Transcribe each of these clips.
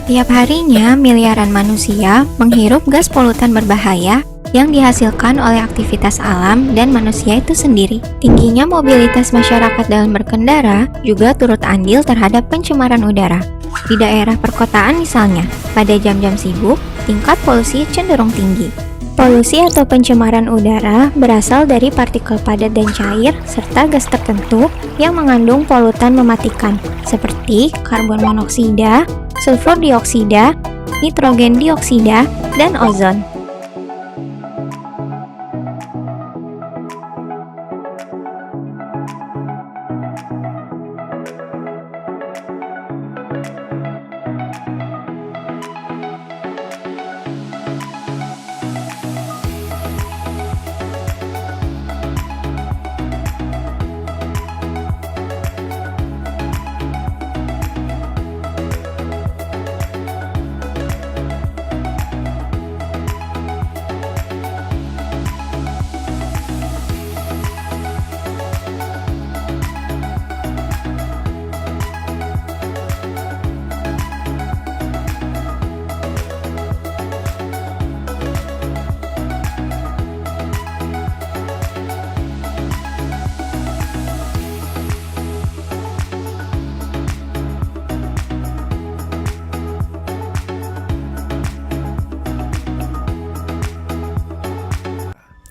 Setiap harinya, miliaran manusia menghirup gas polutan berbahaya yang dihasilkan oleh aktivitas alam dan manusia itu sendiri. Tingginya mobilitas masyarakat dalam berkendara juga turut andil terhadap pencemaran udara. Di daerah perkotaan misalnya, pada jam-jam sibuk, tingkat polusi cenderung tinggi. Polusi atau pencemaran udara berasal dari partikel padat dan cair serta gas tertentu yang mengandung polutan mematikan seperti karbon monoksida, sulfur dioksida, nitrogen dioksida, dan ozon.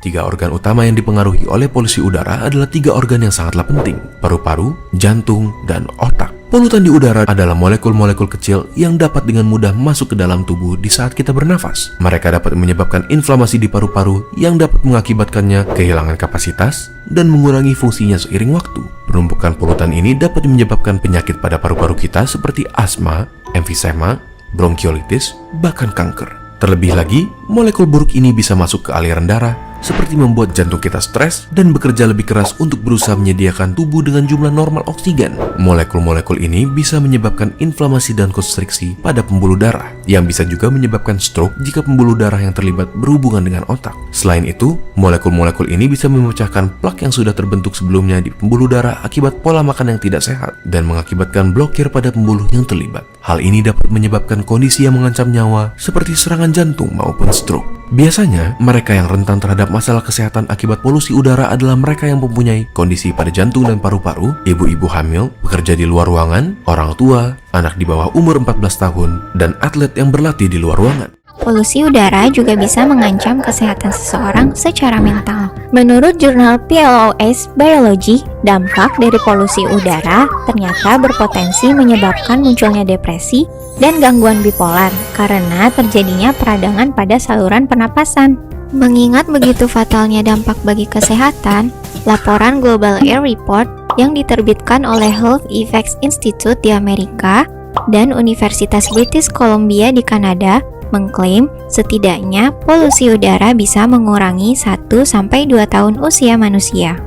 Tiga organ utama yang dipengaruhi oleh polusi udara adalah tiga organ yang sangatlah penting: paru-paru, jantung, dan otak. Polutan di udara adalah molekul-molekul kecil yang dapat dengan mudah masuk ke dalam tubuh di saat kita bernafas. Mereka dapat menyebabkan inflamasi di paru-paru yang dapat mengakibatkannya kehilangan kapasitas dan mengurangi fungsinya seiring waktu. Penumpukan polutan ini dapat menyebabkan penyakit pada paru-paru kita seperti asma, emfisema, bronkiolitis, bahkan kanker. Terlebih lagi, molekul buruk ini bisa masuk ke aliran darah, seperti membuat jantung kita stres dan bekerja lebih keras untuk berusaha menyediakan tubuh dengan jumlah normal oksigen. Molekul-molekul ini bisa menyebabkan inflamasi dan konstriksi pada pembuluh darah, yang bisa juga menyebabkan stroke jika pembuluh darah yang terlibat berhubungan dengan otak. Selain itu, molekul-molekul ini bisa memecahkan plak yang sudah terbentuk sebelumnya di pembuluh darah akibat pola makan yang tidak sehat dan mengakibatkan blokir pada pembuluh yang terlibat. Hal ini dapat menyebabkan kondisi yang mengancam nyawa seperti serangan jantung maupun stroke. Biasanya, mereka yang rentan terhadap masalah kesehatan akibat polusi udara adalah mereka yang mempunyai kondisi pada jantung dan paru-paru, ibu-ibu hamil, pekerja di luar ruangan, orang tua, anak di bawah umur 14 tahun, dan atlet yang berlatih di luar ruangan. Polusi udara juga bisa mengancam kesehatan seseorang secara mental. Menurut jurnal PLOS Biology, dampak dari polusi udara ternyata berpotensi menyebabkan munculnya depresi dan gangguan bipolar karena terjadinya peradangan pada saluran pernapasan. Mengingat begitu fatalnya dampak bagi kesehatan, laporan Global Air Report yang diterbitkan oleh Health Effects Institute di Amerika dan Universitas British Columbia di Kanada mengklaim setidaknya polusi udara bisa mengurangi 1-2 tahun usia manusia.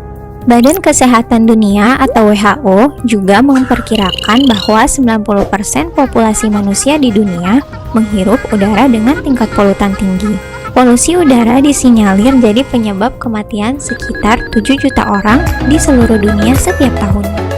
Badan Kesehatan Dunia atau WHO juga memperkirakan bahwa 90% populasi manusia di dunia menghirup udara dengan tingkat polutan tinggi. Polusi udara disinyalir jadi penyebab kematian sekitar 7 juta orang di seluruh dunia setiap tahunnya.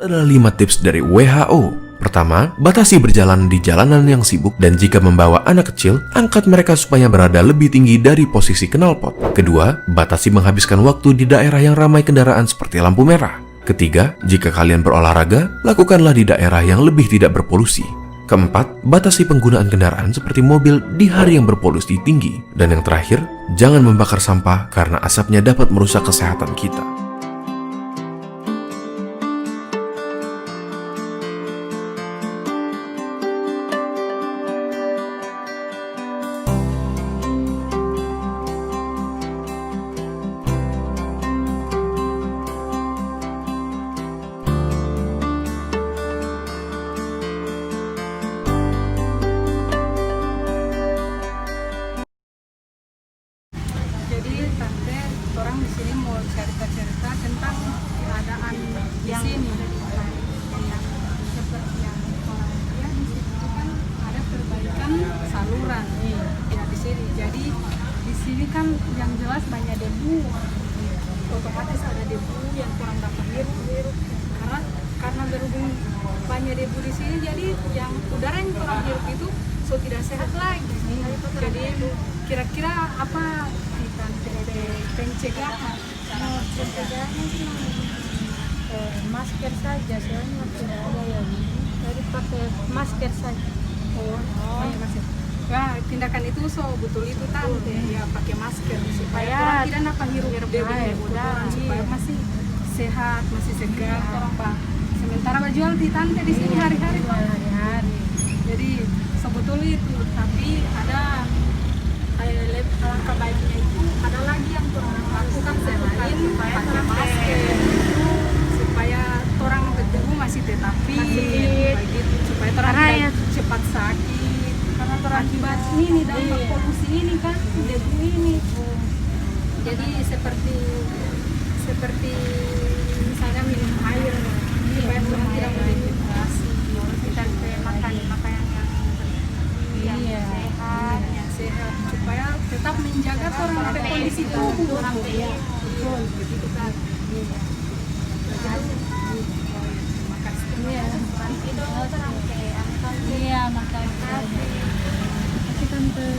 Ada 5 tips dari WHO. Pertama, batasi berjalan di jalanan yang sibuk dan jika membawa anak kecil, angkat mereka supaya berada lebih tinggi dari posisi knalpot. Kedua, batasi menghabiskan waktu di daerah yang ramai kendaraan seperti lampu merah. Ketiga, jika kalian berolahraga, lakukanlah di daerah yang lebih tidak berpolusi. Keempat, batasi penggunaan kendaraan seperti mobil di hari yang berpolusi tinggi. Dan yang terakhir, jangan membakar sampah karena asapnya dapat merusak kesehatan kita. orang di sini mau cerita-cerita tentang keadaan di sini. Yang seperti yang orang lihat di situ kan ada perbaikan saluran ya di sini. Jadi di sini kan yang jelas banyak debu. otomatis ada debu yang kurang dapat hirup karena berhubung banyak debu di sini, jadi yang udara yang kurang hirup itu tidak sehat lagi. Jadi kira-kira apa kita pencegahan? Pencegahannya sih masker saja, soalnya tidak ada yang jadi pakai masker saja. Pakai masker. Wah, tindakan itu betul itu tante ya, pakai masker supaya orang tidak dapat hirup debu supaya masih sehat, masih segar orang Pak. Sementara berjual di tante di sini hari-hari Pak. Jadi sebetulnya itu, tapi ada alangkah baiknya itu ada lagi yang kurang lakukan selain pakai masker supaya orang berdebu masih tetapi begitu, supaya orang tidak cepat sakit karena akibat ini dampak polusi ini kan debu ini. Jadi seperti misalnya minum air supaya orang tidak berdehidrasi, kita makan makanan yang sehat, supaya tetap menjaga orang kondisi tubuh orang betul begitu kan. Terima kasih. Iya, makasih. Makasih tante.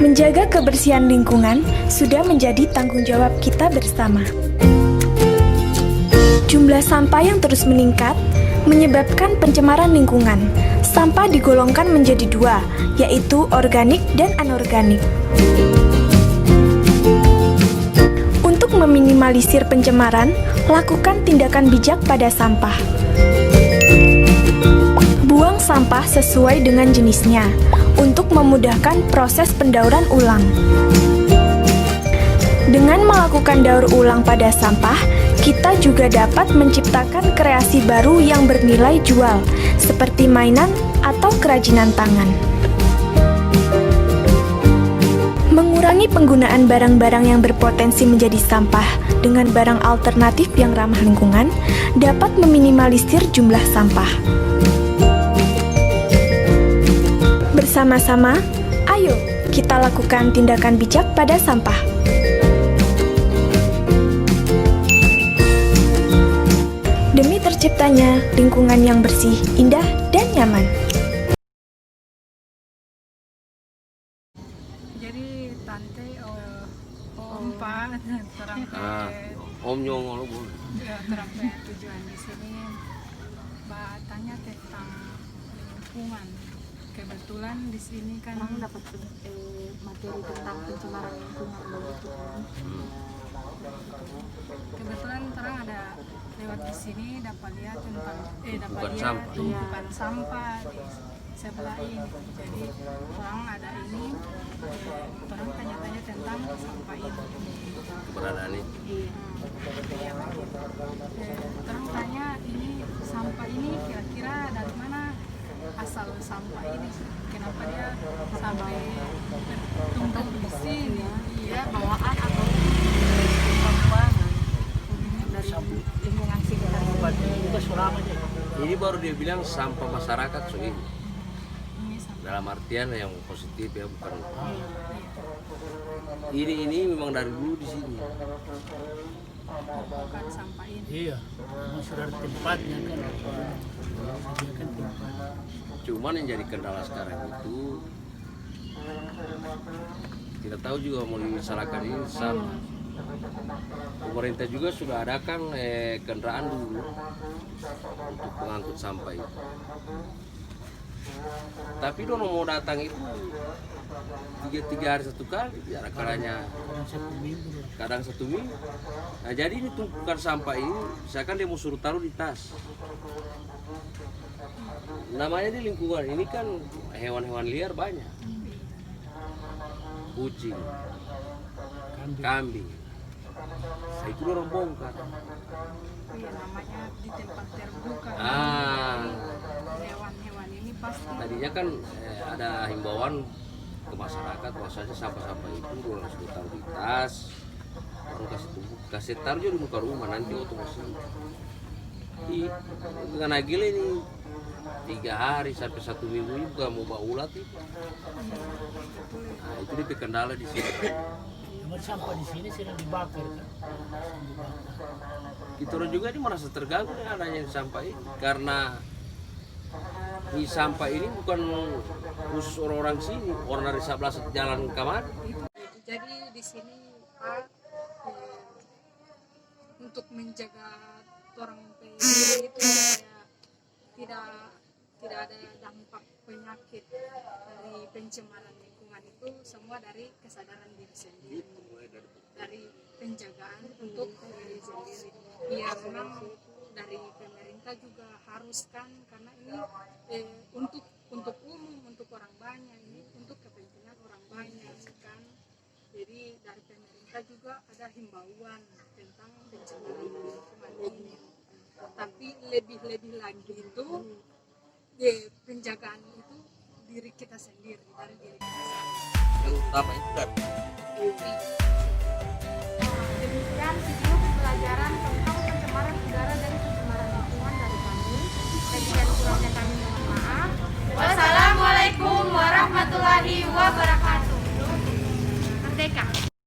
Menjaga kebersihan lingkungan sudah menjadi tanggung jawab kita bersama. Jumlah sampah yang terus meningkat menyebabkan pencemaran lingkungan. Sampah digolongkan menjadi dua, yaitu organik dan anorganik. Untuk meminimalisir pencemaran, lakukan tindakan bijak pada sampah. Buang sampah sesuai dengan jenisnya untuk memudahkan proses pendauran ulang. Dengan melakukan daur ulang pada sampah, kita juga dapat menciptakan kreasi baru yang bernilai jual, seperti mainan atau kerajinan tangan. Mengurangi penggunaan barang-barang yang berpotensi menjadi sampah dengan barang alternatif yang ramah lingkungan dapat meminimalisir jumlah sampah. Bersama-sama, ayo kita lakukan tindakan bijak pada sampah. Demi terciptanya lingkungan yang bersih, indah, dan nyaman. Jadi tante om Pak terang Om nyongol terang tujuan di sini Mbak tanya tentang lingkungan. Kebetulan di sini kan dapat materi tentang pencemaran lingkungan begitu. Kebetulan terang ada lewat di sini dapat lihat tentang Tumpukan lihat sampah. tumpukan sampah di sebelah ini. Jadi orang ada ini, orang tanya-tanya tentang sampah ini. keberadaan ini. Iya, begitu. Terus tanya ini sampah ini kira-kira dari mana asal sampah ini? Kenapa dia sampai tumpuk di sini? Iya, bawaan atau pembuangan dari lingkungan sekitar sini? Ini baru dia bilang sampah masyarakat so ini. Ini sampah. Dalam artian yang positif ya, bukan. Ini memang dari dulu di sini. Bukan sampah ini. Iya, memang sudah ada tempatnya kan. Sediakan tempat. Cuman yang jadi kendala sekarang itu tidak tahu juga mau disalahkan ini sama. Pemerintah juga sudah adakan kendaraan dulu untuk buang sampah itu. Tapi dono mau datang itu tiga hari satu kali, jarak kalanya Kadang 1 minggu lah. kadang 1 minggu. Nah jadi ini tumpukan sampah ini, misalkan dia mau suruh taruh di tas. Namanya di lingkungan ini kan hewan-hewan liar banyak, kucing, kambing. Nah, itu orang bongkar. Iya, namanya di tempat terbuka. Ah. Jadi hewan-hewan ini pasti Tadinya kan ada himbauan ke masyarakat bahwasanya sampah-sampah itu harus ditaruh di tas, baru kasih taruh juga di muka rumah, nanti otomatis. Dengan agil ini 3 hari sampai 1 minggu ini bukan mau bawa ulat itu. Nah, itu dia kendala di sini. Cuma sampah di sini sering dibakar kan. Kita orang juga ini merasa terganggu dengan adanya sampah ini karena di sampah ini bukan khusus orang-orang sini, orang dari sebelah jalan kamar. jadi di sini Pak untuk menjaga orang PIB itu supaya tidak ada dampak penyakit dari pencemaran lingkungan itu semua dari kesadaran diri sendiri, dari penjagaan untuk diri sendiri. Ya memang dari pemerintah juga harus kan, karena ini untuk umum, untuk orang banyak, ini untuk kepentingan orang banyak kan. Jadi dari pemerintah juga ada himbauan tentang pencemaran lingkungan ini. Tapi lebih lagi itu penjagaan itu diri kita sendiri, dari diri kita sendiri. Yang utama itu kan Jadi,